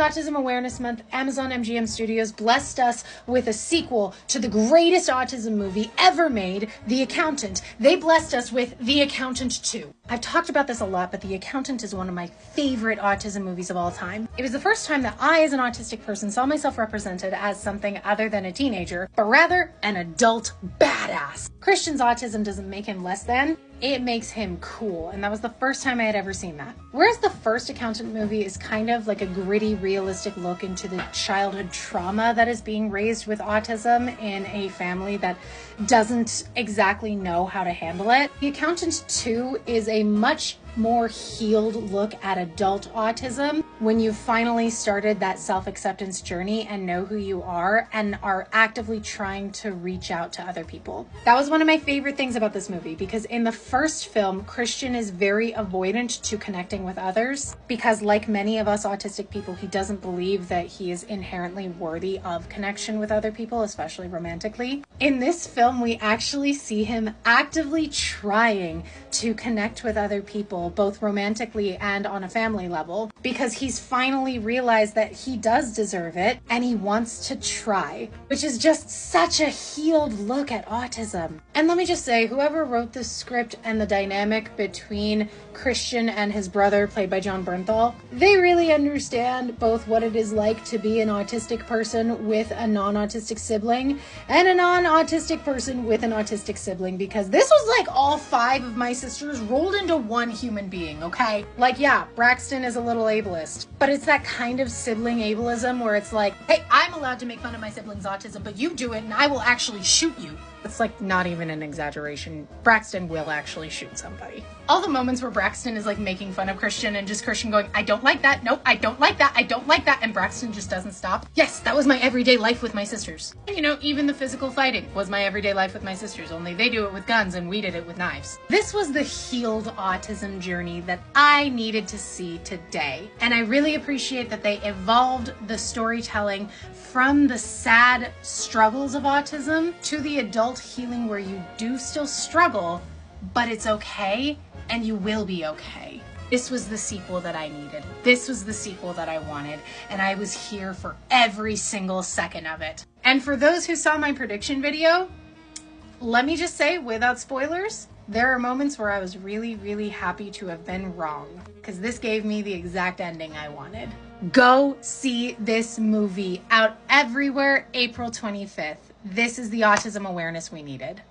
Autism Awareness Month, Amazon MGM Studios blessed us with a sequel to the greatest autism movie ever made, The Accountant. They blessed us with The Accountant 2. I've talked about this a lot, but The Accountant is one of my favorite autism movies of all time. It was the first time that I, as an autistic person, saw myself represented as something other than a teenager, but rather an adult badass. Christian's autism doesn't make him less than, it makes him cool, and that was the first time I had ever seen that. Whereas the first Accountant movie is kind of like a gritty, realistic look into the childhood trauma that is being raised with autism in a family that doesn't exactly know how to handle it, The Accountant 2 is a much more healed look at adult autism when you've finally started that self-acceptance journey and know who you are and are actively trying to reach out to other people. That was one of my favorite things about this movie, because in the first film, Christian is very avoidant to connecting with others because, like many of us autistic people, he doesn't believe that he is inherently worthy of connection with other people, especially romantically. In this film, we actually see him actively trying to connect with other people, both romantically and on a family level, because he's finally realized that he does deserve it and he wants to try, which is just such a healed look at autism. And let me just say, whoever wrote this script and the dynamic between Christian and his brother, played by Jon Bernthal, they really understand both what it is like to be an autistic person with a non-autistic sibling and a non-autistic person with an autistic sibling, because this was like all 5 of my sisters rolled into one human being, okay? Like, yeah, Braxton is a little ableist, but it's that kind of sibling ableism where it's like, hey, I'm allowed to make fun of my sibling's autism, but you do it and I will actually shoot you. It's like not even an exaggeration. Braxton will actually shoot somebody. All the moments where Braxton is like making fun of Christian and just Christian going, I don't like that, nope, I don't like that, I don't like that, and Braxton just doesn't stop. Yes, that was my everyday life with my sisters. And you know, even the physical fighting was my everyday life with my sisters, only they do it with guns and we did it with knives. This was the healed autism journey that I needed to see today. And I really appreciate that they evolved the storytelling from the sad struggles of autism to the adult healing where you do still struggle, but it's okay and you will be okay. This was the sequel that I needed. This was the sequel that I wanted, and I was here for every single second of it. And for those who saw my prediction video, let me just say, without spoilers, there are moments where I was really, really happy to have been wrong, because this gave me the exact ending I wanted. Go see this movie, out everywhere April 25th. This is the autism awareness we needed.